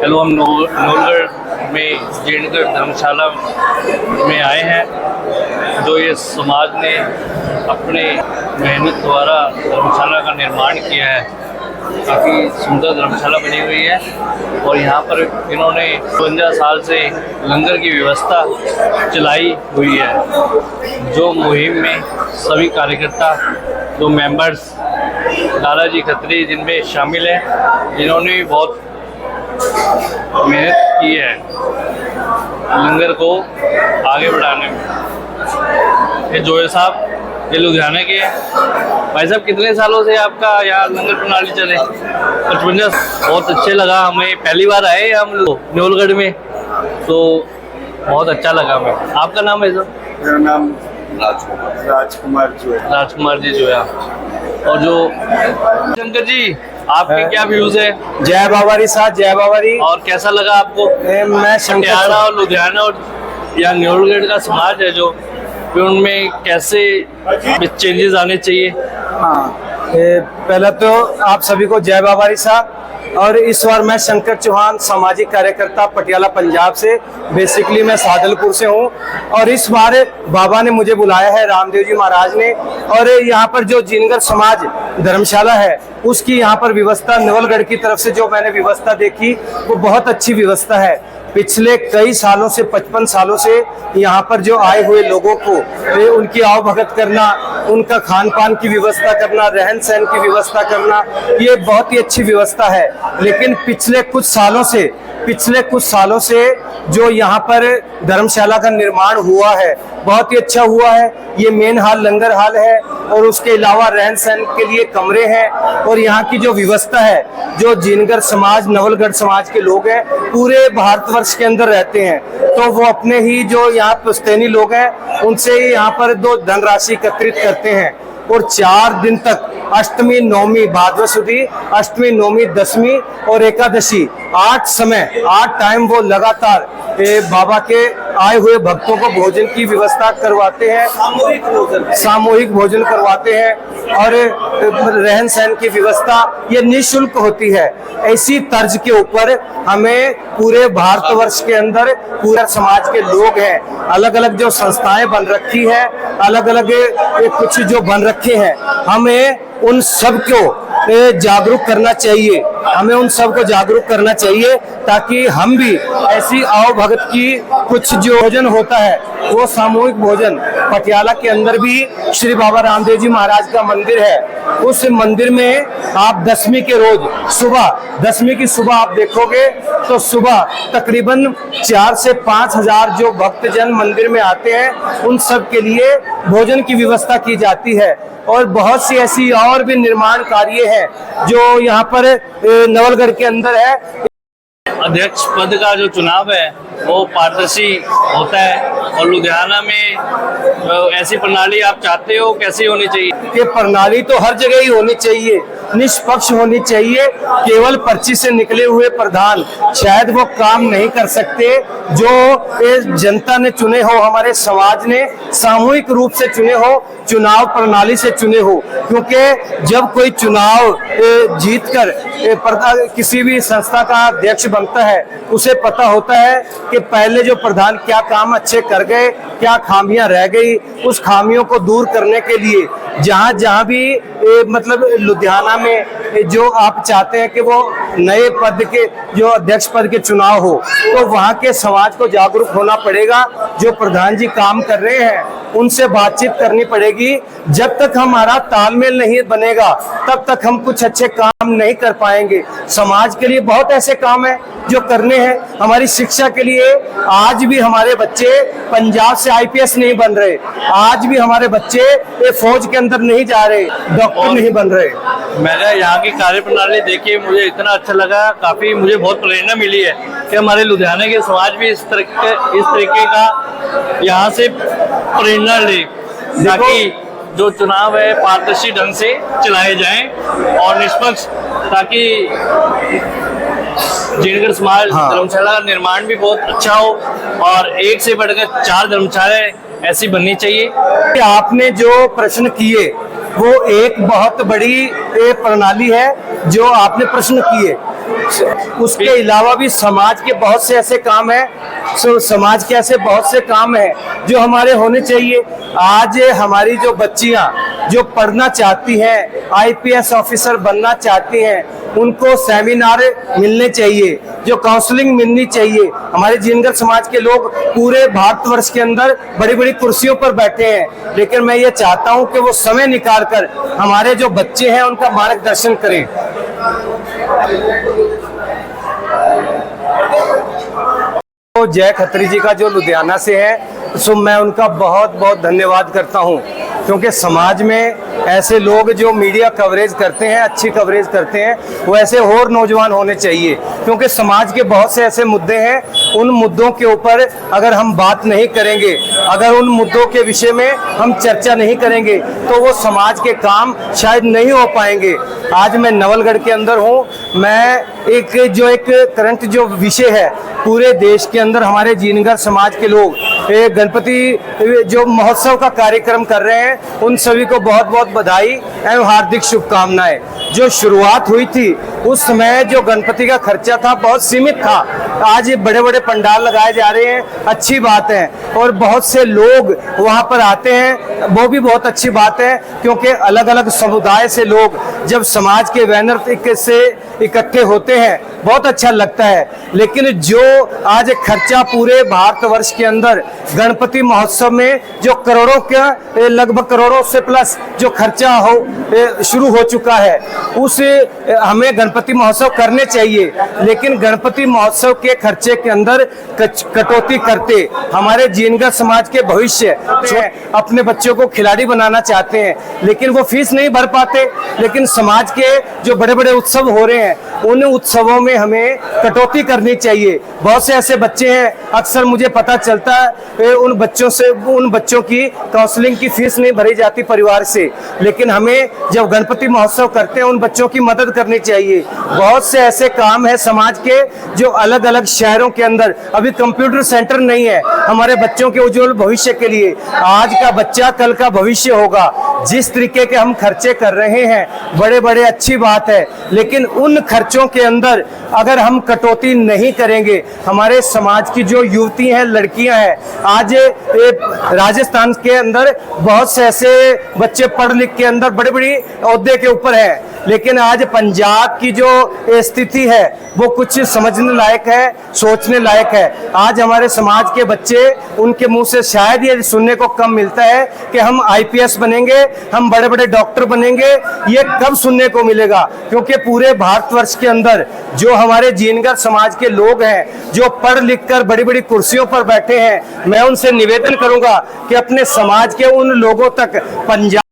Hello, हम नौलगढ़ में जीणगढ़ धर्मशाला में आए हैं। जो ये समाज ने अपने मेहनत द्वारा धर्मशाला का निर्माण किया है, काफ़ी सुंदर धर्मशाला बनी हुई है। और यहाँ पर इन्होंने 52 साल से लंगर की व्यवस्था चलाई हुई है। जो मुहिम में सभी कार्यकर्ता, जो मेंबर्स, लाला जी खत्री जिनमें शामिल हैं, जिन्होंने बहुत मेहनत की है लंगर को आगे बढ़ाने में। ये जोए साहब, ये लुधियाने के भाई साहब। कितने सालों से आपका यहाँ लंगर प्रणाली चले? 55। बहुत अच्छे लगा हमें, पहली बार आए हम लोग नौलगढ़ में, तो बहुत अच्छा लगा हमें। आपका नाम है सर? मेरा नाम राजकुमार जी जो है। और जो शंकर जी, आपके क्या व्यूज है? जय बाबारी साहब, जय बाबारी। और कैसा लगा आपको? मैं शंकर और लुधियाना और या नौलगढ़ का समाज है जो, उनमें कैसे चेंजेस आने चाहिए? हाँ, पहले तो आप सभी को जय बाबारी साहब। और इस बार मैं शंकर चौहान, सामाजिक कार्यकर्ता, पटियाला पंजाब से। बेसिकली मैं सादलपुर से हूँ। और इस बार बाबा ने मुझे बुलाया है, रामदेव जी महाराज ने। और यहाँ पर जो जीणगढ़ समाज धर्मशाला है, उसकी यहाँ पर व्यवस्था नवलगढ़ की तरफ से जो मैंने व्यवस्था देखी, वो बहुत अच्छी व्यवस्था है। पिछले कई सालों से, 55 सालों से यहाँ पर जो आए हुए लोगों को उनकी आवभगत करना, उनका खान पान की व्यवस्था करना, रहन सहन की व्यवस्था करना, ये बहुत ही अच्छी व्यवस्था है। लेकिन पिछले कुछ सालों से जो यहाँ पर धर्मशाला का निर्माण हुआ है, बहुत ही अच्छा हुआ है। ये मेन हॉल लंगर हॉल है, और उसके अलावा रहन सहन के लिए कमरे हैं। और यहाँ की जो व्यवस्था है, जो जीणगढ़ समाज, नवलगढ़ समाज के लोग हैं, पूरे भारतवर्ष के अंदर रहते हैं, तो वो अपने ही जो यहाँ पुश्तैनी लोग हैं, उनसे ही यहाँ पर दो धनराशि एकत्रित करते हैं। और 4 दिन तक, अष्टमी, नवमी, भाद्र सुदी, अष्टमी, नवमी, दशमी और एकादशी, 8 टाइम वो लगातार बाबा के आए हुए भक्तों को भोजन की व्यवस्था करवाते हैं, सामूहिक भोजन करवाते हैं। और रहन सहन की व्यवस्था ये निःशुल्क होती है। ऐसी तर्ज के ऊपर हमें पूरे भारतवर्ष के अंदर पूरे समाज के लोग हैं, अलग अलग जो संस्थाएं बन रखी है, अलग अलग कुछ जो बन रखे हैं, हमें उन सब को जागरूक करना चाहिए। हमें उन सब को जागरूक करना चाहिए, ताकि हम भी ऐसी आओ भगत की कुछ जो भोजन होता है, वो सामूहिक भोजन। पटियाला के अंदर भी श्री बाबा रामदेव जी महाराज का मंदिर है। उस मंदिर में आप दशमी के रोज सुबह, दशमी की सुबह आप देखोगे तो सुबह तकरीबन 4 से 5 हजार जो भक्तजन मंदिर में आते हैं, उन सब के लिए भोजन की व्यवस्था की जाती है। और बहुत सी ऐसी और भी निर्माण कार्य है जो यहाँ पर नवलगढ़ के अंदर है। अध्यक्ष पद का जो चुनाव है वो पारदर्शी होता है, और लुधियाना में ऐसी प्रणाली आप चाहते हो, कैसी होनी चाहिए? ये प्रणाली तो हर जगह ही होनी चाहिए, निष्पक्ष होनी चाहिए। केवल पर्ची से निकले हुए प्रधान शायद वो काम नहीं कर सकते जो जनता ने चुने हो, हमारे समाज ने सामूहिक रूप से चुने हो, चुनाव प्रणाली से चुने हो। क्योंकि जब कोई चुनाव जीतकर किसी भी संस्था का अध्यक्ष बनता है, उसे पता होता है कि पहले जो प्रधान क्या काम अच्छे कर गए, क्या खामियां रह गई, उस खामियों को दूर करने के लिए जहां भी मतलब लुधियाना में जो आप चाहते हैं कि वो नए पद के जो अध्यक्ष पद के चुनाव हो, तो वहां के समाज को जागरूक होना पड़ेगा। जो प्रधान जी काम कर रहे हैं, उनसे बातचीत करनी पड़ेगी। जब तक हमारा तालमेल नहीं बनेगा, तब तक हम कुछ अच्छे काम नहीं कर पाएंगे। समाज के लिए बहुत ऐसे काम है जो करने हैं। हमारी शिक्षा के लिए आज भी हमारे बच्चे पंजाब से IPS नहीं बन रहे, आज भी हमारे बच्चे फौज के अंदर नहीं जा रहे, डॉक्टर नहीं बन रहे। मैंने यहाँ की कार्यप्रणाली देखी, मुझे इतना अच्छा लगा, काफी मुझे बहुत प्रेरणा मिली है कि हमारे लुधियाना के समाज भी इस तरीके का यहाँ से प्रेरणा ले, ताकि जो चुनाव है पारदर्शी ढंग से चलाए जाएं और निष्पक्ष, ताकि जीणगढ़ समाज धर्मशाला का निर्माण भी बहुत अच्छा हो, और एक से बढ़कर 4 धर्मशालाएं ऐसी बननी चाहिए। आपने जो प्रश्न किए वो एक बहुत बड़ी प्रणाली है जो आपने प्रश्न किए। उसके अलावा भी समाज के बहुत से ऐसे काम हैं, समाज के ऐसे बहुत से काम हैं जो हमारे होने चाहिए। आज हमारी जो बच्चियां जो पढ़ना चाहती हैं, आईपीएस ऑफिसर बनना चाहती हैं, उनको सेमिनार मिलने चाहिए, जो काउंसलिंग मिलनी चाहिए। हमारे जिनगर समाज के लोग पूरे भारतवर्ष के अंदर बड़ी बड़ी कुर्सियों पर बैठे हैं, लेकिन मैं ये चाहता हूं कि वो समय निकाल कर हमारे जो बच्चे हैं उनका मार्गदर्शन करें। तो जय खत्री जी का जो लुधियाना से है, सो मैं उनका बहुत बहुत धन्यवाद करता हूं, क्योंकि समाज में ऐसे लोग जो मीडिया कवरेज करते हैं, अच्छी कवरेज करते हैं, वो ऐसे और नौजवान होने चाहिए। क्योंकि समाज के बहुत से ऐसे मुद्दे हैं, उन मुद्दों के ऊपर अगर हम बात नहीं करेंगे, अगर उन मुद्दों के विषय में हम चर्चा नहीं करेंगे, तो वो समाज के काम शायद नहीं हो पाएंगे। आज मैं नवलगढ़ के अंदर हूँ। मैं एक करंट जो विषय है, पूरे देश के अंदर हमारे जिनगर समाज के लोग गणपति जो महोत्सव का कार्यक्रम कर रहे हैं, उन सभी को बहुत बहुत बधाई एवं हार्दिक शुभकामनाएं। जो शुरुआत हुई थी उस समय जो गणपति का खर्चा था बहुत सीमित था, आज ये बड़े बड़े पंडाल लगाए जा रहे हैं, अच्छी बात है, और बहुत से लोग वहां पर आते हैं, वो भी बहुत अच्छी बात है। क्योंकि अलग अलग समुदाय से लोग जब समाज के बैनर से इकट्ठे होते हैं, बहुत अच्छा लगता है। लेकिन जो आज खर्चा पूरे भारतवर्ष के अंदर गणपति महोत्सव में जो करोड़ों के लगभग करोड़ों से प्लस जो खर्चा शुरू हो चुका है, उस हमें गणपति महोत्सव करने चाहिए। लेकिन गणपति महोत्सव के खर्चे के अंदर कटौती करते हमारे जिनगर समाज के भविष्य अपने बच्चों को खिलाड़ी बनाना चाहते हैं, लेकिन वो फीस नहीं भर पाते। लेकिन समाज के जो बड़े बड़े उत्सव हो रहे हैं, उन उत्सवों में हमें कटौती करनी चाहिए। बहुत से ऐसे बच्चे हैं, अक्सर मुझे पता चलता है उन बच्चों की काउंसलिंग की फीस नहीं भरी जाती परिवार से, लेकिन हमें जब गणपति महोत्सव करते हैं उन बच्चों की मदद करनी चाहिए। बहुत से ऐसे काम है समाज के जो अलग अलग शहरों के अंदर अभी कंप्यूटर सेंटर नहीं है हमारे बच्चों के उज्जवल भविष्य के लिए। आज का बच्चा कल का भविष्य होगा। जिस तरीके के हम खर्चे कर रहे हैं, बड़े बड़े अच्छी बात है, लेकिन उन खर्चों के अंदर अगर हम कटौती नहीं करेंगे, हमारे समाज की जो युवती हैं, लड़कियां हैं, आज राजस्थान के अंदर बहुत से ऐसे बच्चे पढ़ लिख के अंदर बड़े बड़ी ओहदे के ऊपर हैं, लेकिन आज पंजाब की जो स्थिति है वो कुछ समझने लायक है, सोचने लायक है। आज हमारे समाज के बच्चे, उनके मुंह से शायद ये सुनने को कम मिलता है कि हम आईपीएस बनेंगे, हम बड़े बड़े डॉक्टर बनेंगे। ये कब सुनने को मिलेगा? क्योंकि पूरे भारतवर्ष के अंदर जो हमारे जिनगर समाज के लोग हैं, जो पढ़ लिख कर बड़ी बड़ी कुर्सियों पर बैठे हैं, मैं उनसे निवेदन करूंगा कि अपने समाज के उन लोगों तक पंजाब